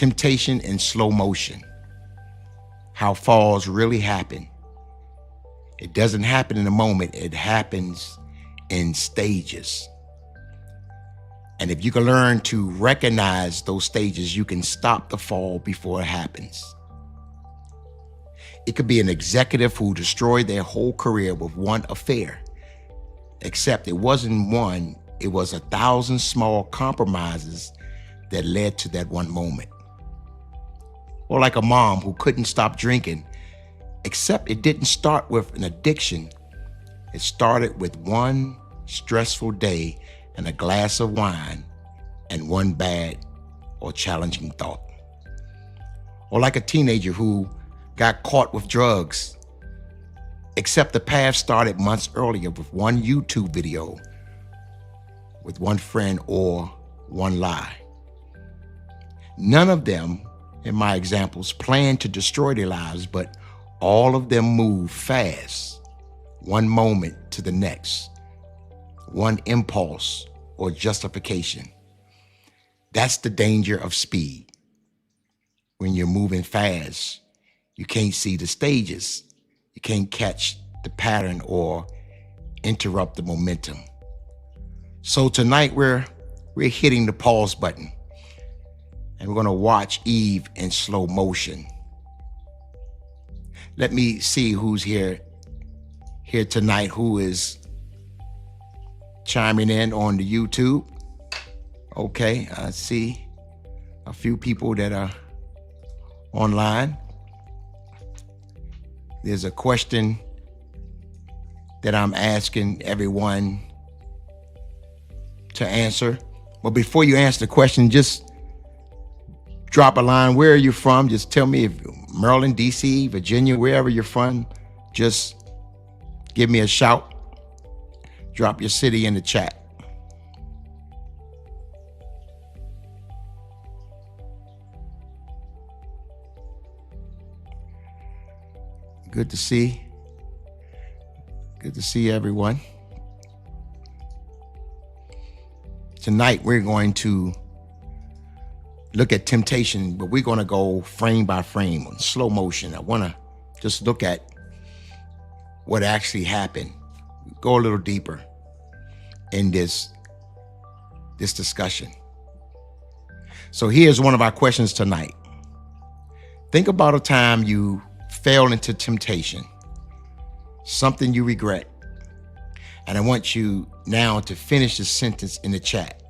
Temptation in slow motion. How falls really happen. It doesn't happen in a moment. It happens in stages. And if you can learn to recognize those stages, you can stop the fall before it happens. It could be an executive who destroyed their whole career with one affair, except it wasn't one, it was 1,000 small compromises that led to that one moment. Or like a mom who couldn't stop drinking, except it didn't start with an addiction. It started with one stressful day and a glass of wine and one bad or challenging thought. Or like a teenager who got caught with drugs, except the path started months earlier with one YouTube video, with one friend, or one lie. None of them, in my examples, planned to destroy their lives, but all of them moved fast, one moment to the next, one impulse or justification. That's the danger of speed. When you're moving fast, you can't see the stages. You can't catch the pattern or interrupt the momentum. So tonight we're hitting the pause button, and we're gonna watch Eve in slow motion. Let me see who's here tonight, who is chiming in on the YouTube. Okay, I see a few people that are online. There's a question that I'm asking everyone to answer. But before you answer the question, just drop a line. Where are you from? Just tell me if Maryland, DC, Virginia, wherever you're from, just give me a shout. Drop your city in the chat. Good to see. Good to see everyone. Tonight we're going to look at temptation, but we're going to go frame by frame in slow motion. I want to just look at what actually happened. Go a little deeper in this discussion. So here's one of our questions tonight. Think about a time you fell into temptation, something you regret. And I want you now to finish the sentence in the chat.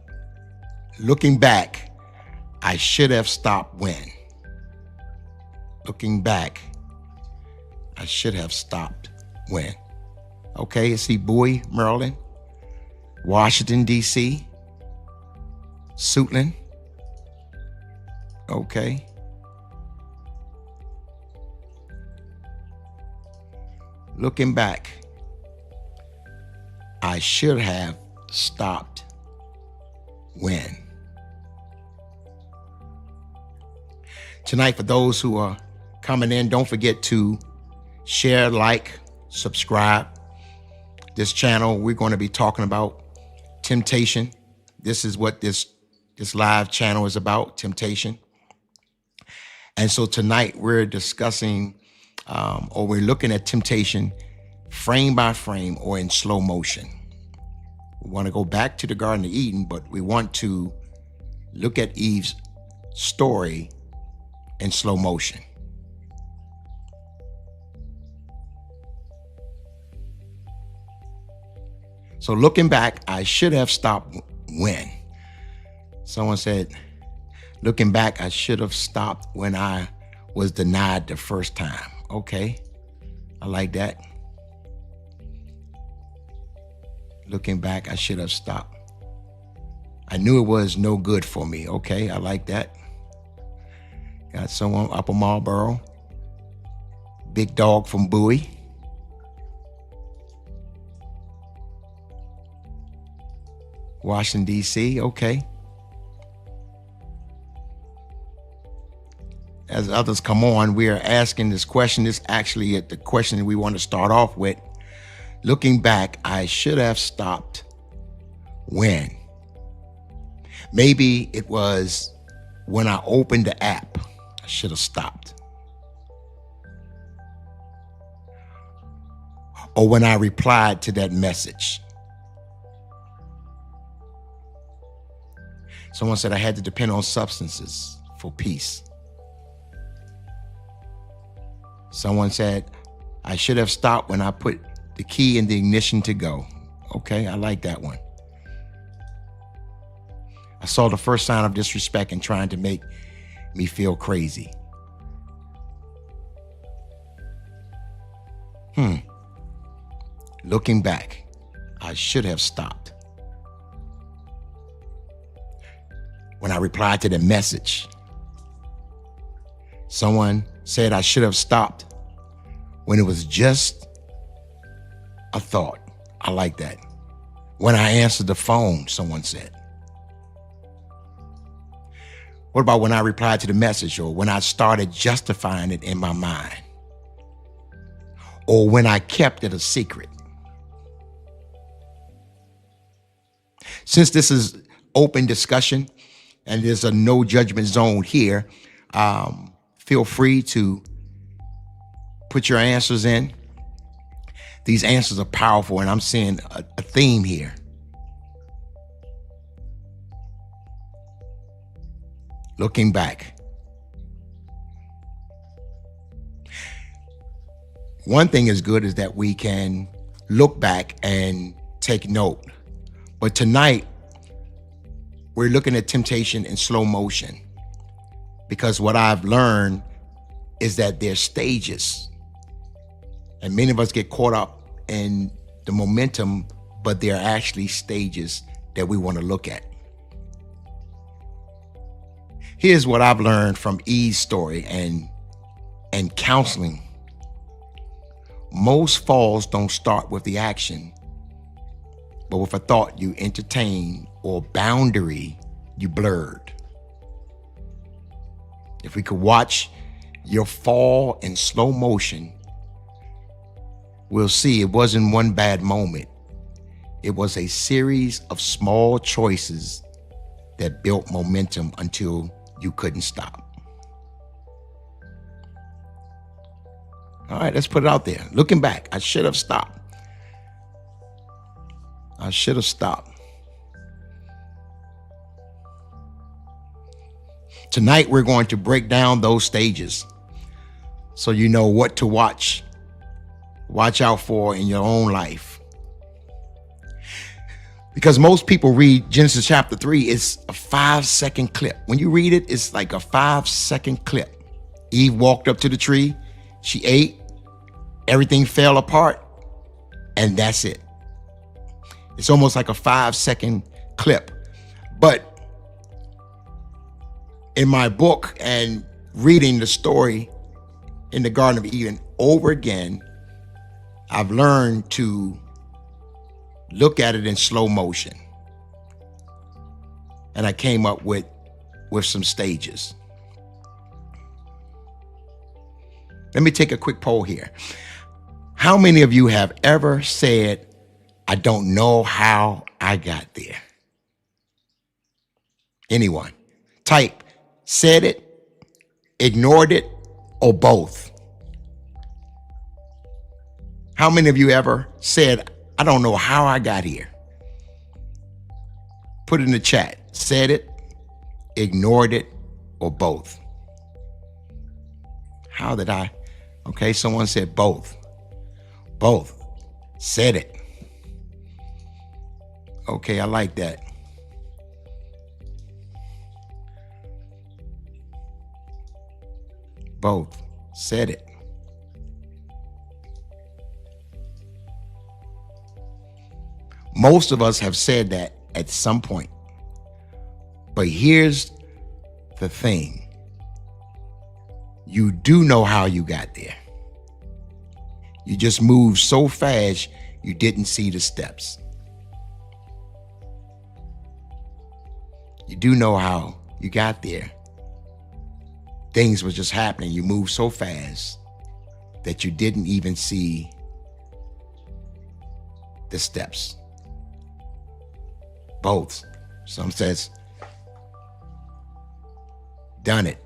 Looking back, I should have stopped when. Looking back, I should have stopped when. Okay, I see Bowie, Maryland, Washington, D.C., Suitland. Okay. Looking back, I should have stopped when. Tonight, for those who are coming in, don't forget to share, like, subscribe. This channel, we're going to be talking about temptation. This is what this live channel is about, temptation. And so tonight we're discussing or we're looking at temptation frame by frame or in slow motion. We want to go back to the Garden of Eden, but we want to look at Eve's story in slow motion. So looking back, I should have stopped when. Someone said, looking back, I should have stopped when I was denied the first time. Okay, I like that. Looking back, I should have stopped. I knew it was no good for me. Okay, I like that. Got someone Upper Marlboro. Big Dog from Bowie. Washington, D.C., okay. As others come on, we are asking this question. This is actually the question that we want to start off with. Looking back, I should have stopped when. Maybe it was when I opened the app, I should have stopped. Or when I replied to that message. Someone said I had to depend on substances for peace. Someone said I should have stopped when I put the key in the ignition to go. Okay, I like that one. I saw the first sign of disrespect and trying to make me feel crazy. Looking back, I should have stopped. When I replied to the message, someone said I should have stopped when it was just a thought. I like that. When I answered the phone, someone said. What about when I replied to the message, or when I started justifying it in my mind, or when I kept it a secret? Since this is open discussion and there's a no judgment zone here, feel free to put your answers in. These answers are powerful, and I'm seeing a theme here. Looking back. One thing is good is that we can look back and take note. But tonight, we're looking at temptation in slow motion, because what I've learned is that there's stages. And many of us get caught up in the momentum, but there are actually stages that we want to look at. Here's what I've learned from Eve's story and counseling. Most falls don't start with the action, but with a thought you entertain or boundary you blurred. If we could watch your fall in slow motion, we'll see it wasn't one bad moment. It was a series of small choices that built momentum until you couldn't stop. All right, let's put it out there. Looking back, I should have stopped. I should have stopped. Tonight, we're going to break down those stages so you know what to watch out for in your own life. Because most people read Genesis chapter 3, it's a 5-second clip. When you read it, it's like a 5-second clip. Eve walked up to the tree, she ate, everything fell apart, and that's it. It's almost like a 5-second clip. But in my book and reading the story in the Garden of Eden over again, I've learned to look at it in slow motion. And I came up with some stages. Let me take a quick poll here. How many of you have ever said, I don't know how I got there? Anyone? Type, said it, ignored it, or both. How many of you ever said, I don't know how I got here? Put it in the chat. Said it, ignored it, or both. How did I? Okay, someone said both. Both. Said it. Okay, I like that. Both. Said it. Most of us have said that at some point. But here's the thing. You do know how you got there. You just moved so fast, you didn't see the steps. You do know how you got there. Things were just happening. You moved so fast that you didn't even see the steps. Both. Some says Done it.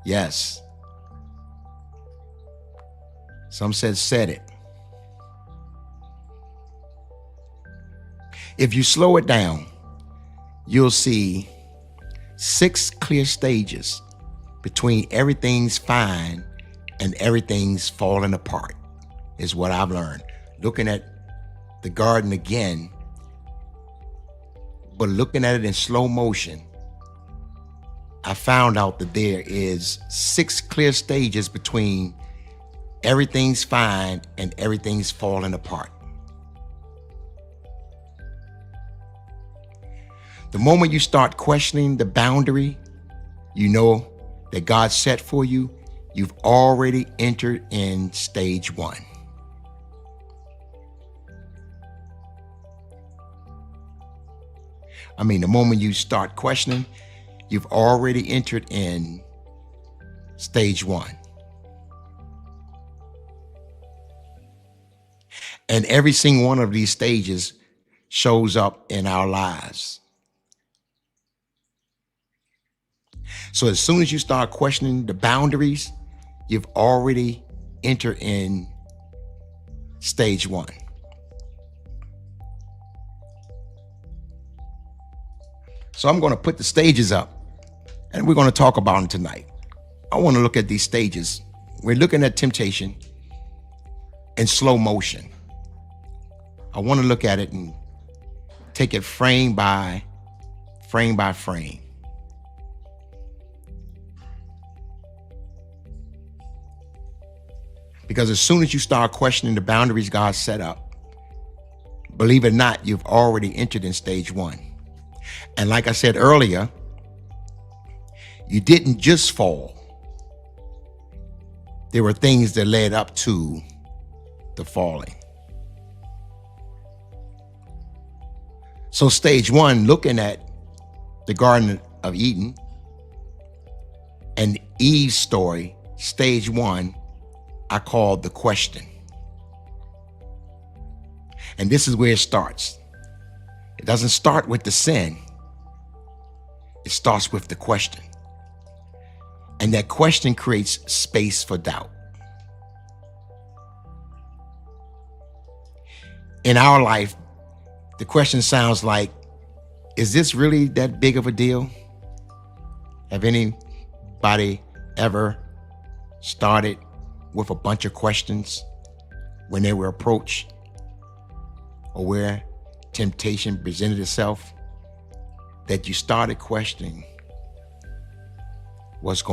Yes. Some said it. If you slow it down, you'll see 6 clear stages between everything's fine and everything's falling apart, is what I've learned. Looking at the garden again, but looking at it in slow motion, I found out that there is 6 clear stages between everything's fine and everything's falling apart. The moment you start questioning the boundary you know that God set for you, you've already entered in stage 1. The moment you start questioning, you've already entered in stage 1. And every single one of these stages shows up in our lives. So as soon as you start questioning the boundaries, you've already entered in stage 1. So I'm going to put the stages up and we're going to talk about them tonight. I want to look at these stages. We're looking at temptation in slow motion. I want to look at it and take it frame by frame. Because as soon as you start questioning the boundaries God set up, believe it or not, you've already entered in stage 1. And like I said earlier, you didn't just fall. There were things that led up to the falling. So stage 1, looking at the Garden of Eden and Eve's story, stage 1, I call the question. And this is where it starts. It doesn't start with the sin. It starts with the question. And that question creates space for doubt. In our life, the question sounds like, is this really that big of a deal? Have anybody ever started with a bunch of questions when they were approached or where temptation presented itself, that you started questioning what's going